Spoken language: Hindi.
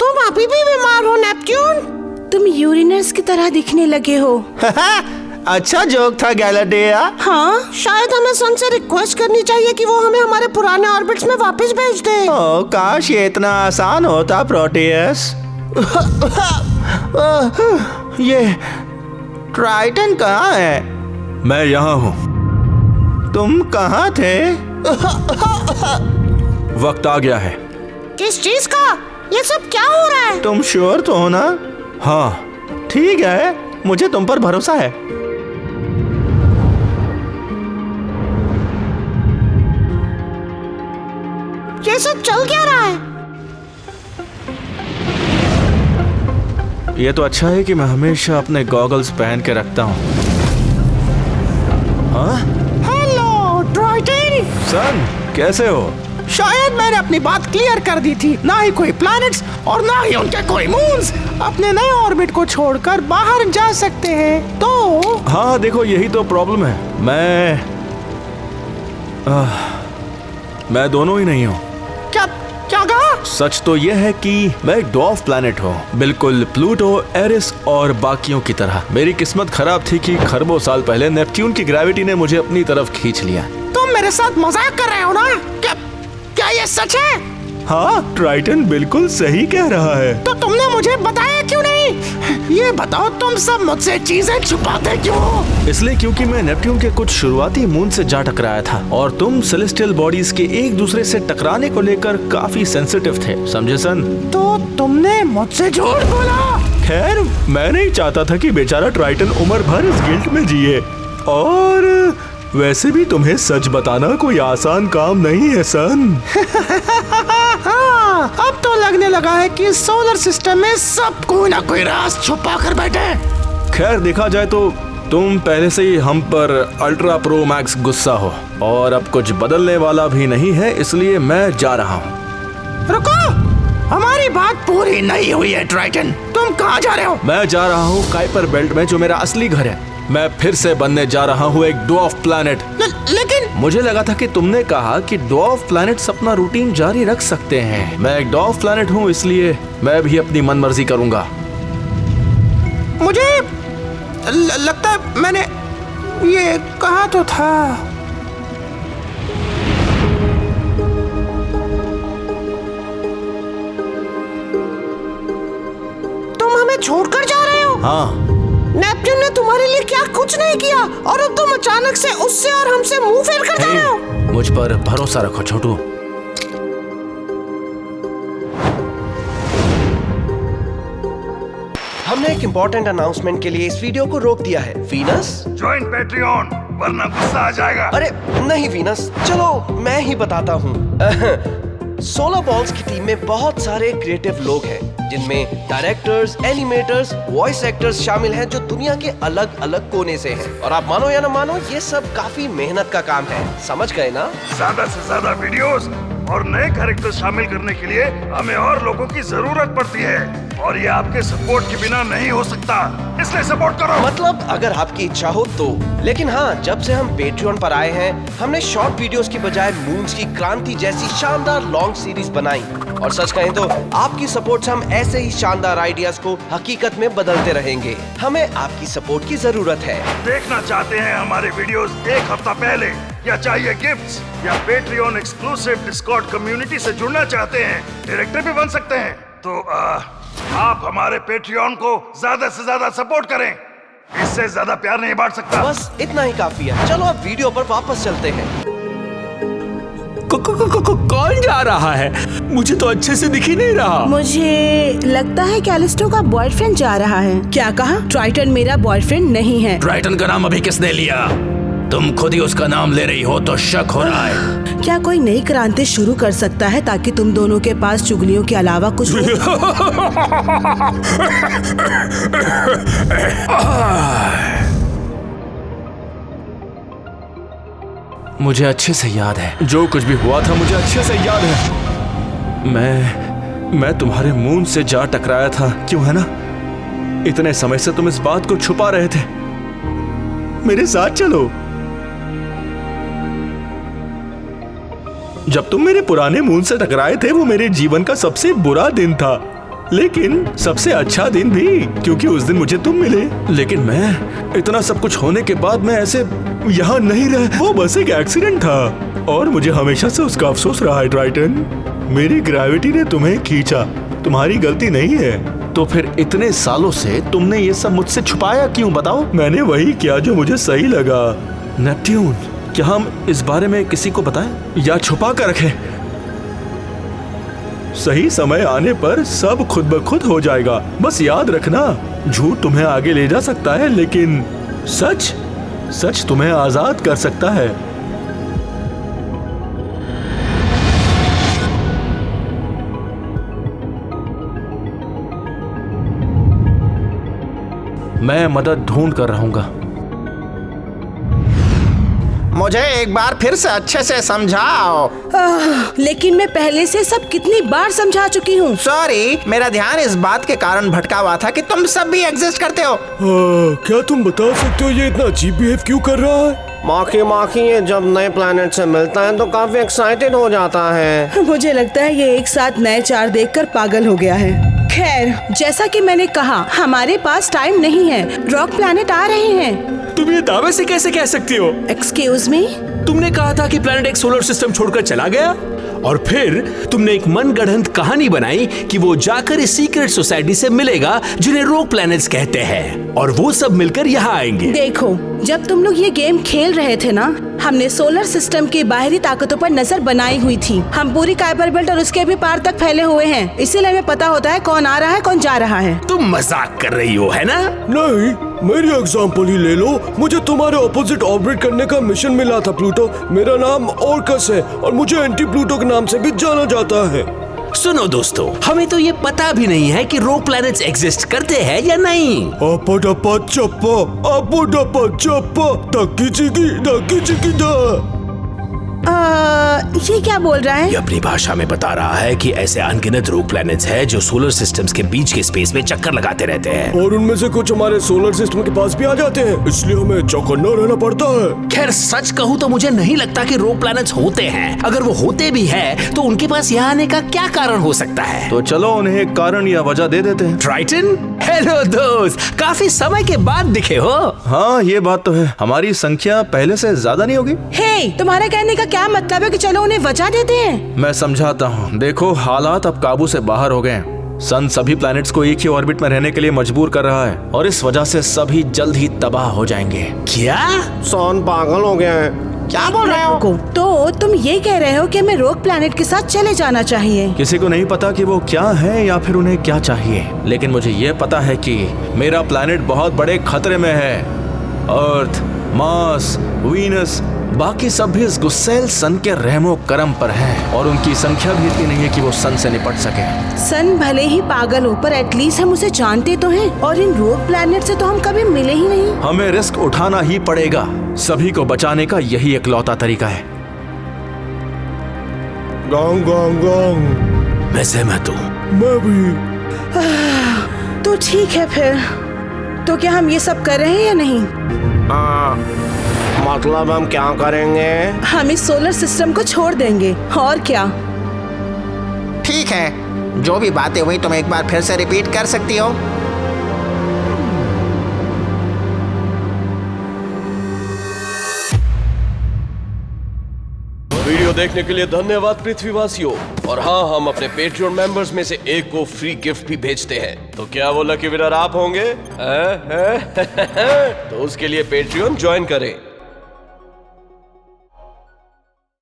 तुम अभी भी बीमार हो नेपच्यून? तुम यूरिनर्स की तरह दिखने लगे हो। अच्छा जोक था गैलाटिया। हाँ, शायद हमें सन से रिक्वेस्ट करनी चाहिए कि वो हमें हमारे पुराने ऑर्बिट्स में वापस भेज दे। ओ, काश ये इतना आसान होता प्रोटियस। ये ट्राइटन कहाँ है? मैं यहाँ हूँ। तुम कहाँ थे? वक्त आ गया है। किस चीज का? ये सब क्या हो रहा है? तुम श्योर तो हो ना? हाँ, ठीक है, मुझे तुम पर भरोसा है। ये सब चल क्या रहा है? ये तो अच्छा है कि मैं हमेशा अपने गॉगल्स पहन के रखता हूँ। हाँ? Hello Triton. सन, कैसे हो? शायद मैंने अपनी बात क्लियर कर दी थी। ना ही कोई प्लैनेट्स और ना ही उनके कोई मून्स अपने नए ऑर्बिट को छोड़कर बाहर जा सकते हैं। तो हाँ देखो, यही तो प्रॉब्लम है। मैं दोनों ही नहीं हूँ। क्या क्या कहा? सच तो यह है कि मैं एक ड्वार्फ प्लैनेट हूँ, बिल्कुल प्लूटो, एरिस और बाकियों की तरह। मेरी किस्मत खराब थी कि खरबों साल पहले नेपच्यून की ग्रेविटी ने मुझे अपनी तरफ खींच लिया। तुम मेरे साथ मजाक कर रहे हो ना? क्या ये सच है? हाँ, ट्राइटन बिल्कुल सही कह रहा है। तो तुमने मुझे बताया क्यों नहीं? ये बताओ, तुम सब मुझसे चीजें छुपाते क्यों? इसलिए क्योंकि मैं नेपट्यून के कुछ शुरुआती मून से जा टकराया था और तुम सेलेस्टियल बॉडीज के एक दूसरे से टकराने को लेकर काफी सेंसिटिव थे, समझे सन? तो तुमने मुझसे झूठ बोला? खैर, मैं नहीं चाहता था कि बेचारा ट्राइटन उम्र भर इस गिल्ट में जिए। और वैसे भी तुम्हें सच बताना कोई आसान काम नहीं है सन। हाँ, अब तो लगने लगा है कि सोलर सिस्टम में सब कोई ना कोई राज छुपा कर बैठे। खैर, देखा जाए तो तुम पहले से ही हम पर अल्ट्रा प्रो मैक्स गुस्सा हो और अब कुछ बदलने वाला भी नहीं है, इसलिए मैं जा रहा हूँ। रुको, हमारी बात पूरी नहीं हुई है ट्राइटन। तुम कहाँ जा रहे हो? मैं जा रहा हूँ काइपर बेल्ट में, जो मेरा असली घर है। मैं फिर से बनने जा रहा हूँ एक ड्वार्फ प्लैनेट। लेकिन मुझे लगा था कि तुमने कहा कि ड्वार्फ प्लैनेट्स अपना रूटीन जारी रख सकते हैं। मैं एक ड्वार्फ प्लैनेट हूँ, इसलिए मैं भी अपनी मनमर्जी करूंगा। मुझे लगता है मैंने ये कहा तो था। तुम हमें छोड़कर जा रहे हो? हाँ, नेपच्यून ने तुम्हारे लिए क्या कुछ नहीं किया और अब तुम अचानक से उससे और हमसे मुंह फेर कर जा रहे हो? मुझ पर भरोसा रखो छोटू। हमने एक इम्पोर्टेंट अनाउंसमेंट के लिए इस वीडियो को रोक दिया है। वीनस, ज्वाइन पैट्रियन, वरना गुस्सा आ जाएगा। अरे नहीं वीनस, चलो मैं ही बताता हूँ। सोलर बॉल्स की टीम में बहुत सारे क्रिएटिव लोग हैं, जिनमें डायरेक्टर्स, एनिमेटर्स, वॉइस एक्टर्स शामिल हैं, जो दुनिया के अलग अलग कोने से हैं। और आप मानो या ना मानो, ये सब काफी मेहनत का काम है, समझ गए ना? ज्यादा से ज्यादा वीडियोस और नए कैरेक्टर शामिल करने के लिए हमें और लोगों की जरूरत पड़ती है, और ये आपके सपोर्ट के बिना नहीं हो सकता, इसलिए सपोर्ट करो। मतलब अगर आपकी इच्छा हो तो। लेकिन हाँ, जब से हम पेट्रियन पर आए हैं, हमने शॉर्ट वीडियोस की बजाय मून्स की क्रांति जैसी शानदार लॉन्ग सीरीज बनाई। और सच कहें तो आपकी सपोर्ट से हम ऐसे ही शानदार आइडियाज को हकीकत में बदलते रहेंगे। हमें आपकी सपोर्ट की जरूरत है। देखना चाहते हैं हमारे वीडियोस एक हफ्ता पहले, या चाहिए गिफ्ट्स, या पेट्रियन एक्सक्लूसिव डिस्कॉर्ड कम्युनिटी से जुड़ना चाहते हैं, डायरेक्टर भी बन सकते हैं, तो आप हमारे पेट्रियन को ज्यादा से ज्यादा सपोर्ट करें। इससे ज्यादा प्यार नहीं बांट सकता। बस इतना ही काफी है। चलो अब वीडियो पर वापस चलते हैं। कौन जा रहा है? मुझे तो अच्छे से दिख ही नहीं रहा। मुझे लगता है कैलिस्टो का बॉयफ्रेंड जा रहा है। क्या कहा? ट्राइटन मेरा बॉयफ्रेंड नहीं है। ट्राइटन का नाम अभी किसने लिया? तुम खुद ही उसका नाम ले रही हो तो शक हो रहा है। क्या कोई नई क्रांति शुरू कर सकता है ताकि तुम दोनों के पास चुगलियों के अलावा कुछ हो? मुझे अच्छे से याद है जो कुछ भी हुआ था, मुझे अच्छे से याद है। मैं तुम्हारे मून से जा टकराया था, क्यों है ना? इतने समय से तुम इस बात को छुपा रहे थे। मेरे साथ चलो। जब तुम मेरे पुराने मून से टकराए थे वो मेरे जीवन का सबसे बुरा दिन था, लेकिन सबसे अच्छा दिन भी, क्योंकि उस दिन मुझे तुम मिले। लेकिन मैं इतना सब कुछ होने के बाद मैं ऐसे यहाँ नहीं रह, वो बस एक एक्सीडेंट था और मुझे हमेशा से उसका अफसोस रहा है ट्राइटन। मेरी ग्रेविटी ने तुम्हें खींचा, तुम्हारी गलती नहीं है। तो फिर इतने सालों से तुमने ये सब मुझसे छुपाया क्यों, बताओ? मैंने वही किया जो मुझे सही लगा। नेपट्यून, क्या हम इस बारे में किसी को बताएं या छुपा कर रखें? सही समय आने पर सब खुद ब खुद हो जाएगा। बस याद रखना, झूठ तुम्हें आगे ले जा सकता है, लेकिन सच सच तुम्हें आजाद कर सकता है। मैं मदद ढूंढ कर रहूंगा। मुझे एक बार फिर से अच्छे से समझाओ। लेकिन मैं पहले से सब कितनी बार समझा चुकी हूँ। सॉरी, मेरा ध्यान इस बात के कारण भटका हुआ था कि तुम सब भी एग्जिस्ट करते हो। क्या तुम बता सकते हो ये इतना अजीब बिहेव क्यों कर रहा है? माखी ये जब नए प्लैनेट से मिलता है तो काफी एक्साइटेड हो जाता है। मुझे लगता है ये एक साथ नए चार देखकर पागल हो गया है। खैर, जैसा कि मैंने कहा, हमारे पास टाइम नहीं है। रॉक प्लैनेट आ रहे हैं। तुम ये दावे से कैसे कह सकती हो? Excuse me? तुमने कहा था कि प्लैनेट एक सोलर सिस्टम छोड़कर चला गया और फिर तुमने एक मनगढ़ंत कहानी बनाई कि वो जाकर इस सीक्रेट सोसाइटी से मिलेगा जिन्हें रोक प्लैनेट्स कहते हैं, और वो सब मिलकर यहाँ आएंगे। देखो, जब तुम लोग ये गेम खेल रहे थे ना, हमने सोलर सिस्टम की बाहरी ताकतों पर नजर बनाई हुई थी। हम पूरी काइपर बेल्ट और उसके भी पार तक फैले हुए हैं, इसीलिए हमें पता होता है कौन आ रहा है कौन जा रहा है। तुम मजाक कर रही हो, है ना? नहीं, मेरी एग्जाम्पल ही ले लो। मुझे तुम्हारे ऑपोजिट ऑर्बिट करने का मिशन मिला था प्लूटो। मेरा नाम ऑर्कस है और मुझे एंटी प्लूटो के नाम से भी जाना जाता है। सुनो दोस्तों, हमें तो ये पता भी नहीं है कि रोक प्लैनेट्स एग्जिस्ट करते हैं या नहीं। अपडपा चप्पा, अपडपा चप्पा, धक्की चिकी धा। ये क्या बोल रहा है? ये अपनी भाषा में बता रहा है कि ऐसे अनगिनत रोक प्लैनेट्स हैं जो सोलर सिस्टम्स के बीच के स्पेस में चक्कर लगाते रहते हैं, और उनमें से कुछ हमारे सोलर सिस्टम के पास भी आ जाते हैं, इसलिए हमें चौकन्ना रहना पड़ता है। खैर, सच कहूँ तो मुझे नहीं लगता कि रोक प्लैनेट्स होते हैं। अगर वो होते भी हैं, तो उनके पास यहाँ आने का क्या कारण हो सकता है? तो चलो उन्हें एक कारण या वजह दे देते हैं। ट्राइटन, हेलो दोस्त, काफी समय के बाद दिखे हो। हाँ, ये बात तो है। हमारी संख्या पहले से ज्यादा नहीं होगी। हे, तुम्हारा कहने का क्या मतलब है कि चलो उन्हें वजह देते हैं? मैं समझाता हूँ। देखो, हालात अब काबू से बाहर हो गए हैं। सन सभी प्लैनेट्स को एक ही ऑर्बिट में रहने के लिए मजबूर कर रहा है और इस वजह से सभी जल्द ही तबाह हो जाएंगे। क्या? सन पागल हो गया है। क्या बोल रहे हो? तो तुम ये कह रहे हो कि हमें रॉक प्लैनेट के साथ चले जाना चाहिए? किसी को नहीं पता कि वो क्या है या फिर उन्हें क्या चाहिए, लेकिन मुझे ये पता है कि मेरा प्लैनेट बहुत बड़े खतरे में है। अर्थ, मार्स, वीनस, बाकी सब भी इस गुस्सैल सन के रहमो करम पर हैं और उनकी संख्या भी इतनी नहीं है कि वो सन से निपट सके। सन भले ही पागल हो, पर एटलीस्ट हम उसे जानते तो हैं, और इन रोक प्लैनेट से तो हम कभी मिले ही नहीं। हमें रिस्क उठाना ही पड़ेगा। सभी को बचाने का यही इकलौता तरीका है। गांग गांग गांग। मैं सहमत हूँ। मैं भी। तो ठीक है फिर। तो क्या हम ये सब कर रहे हैं या नहीं? मतलब हम क्या करेंगे? हम इस सोलर सिस्टम को छोड़ देंगे, और क्या। ठीक है, जो भी बातें हुई तुम एक बार फिर से रिपीट कर सकती हो। वीडियो देखने के लिए धन्यवाद पृथ्वीवासियों। और हाँ, हम अपने पेट्रियन मेंबर्स में से एक को फ्री गिफ्ट भी भेजते हैं। तो क्या वो लकी विनर आप होंगे? तो उसके लिए पेट्रियन ज्वाइन करें।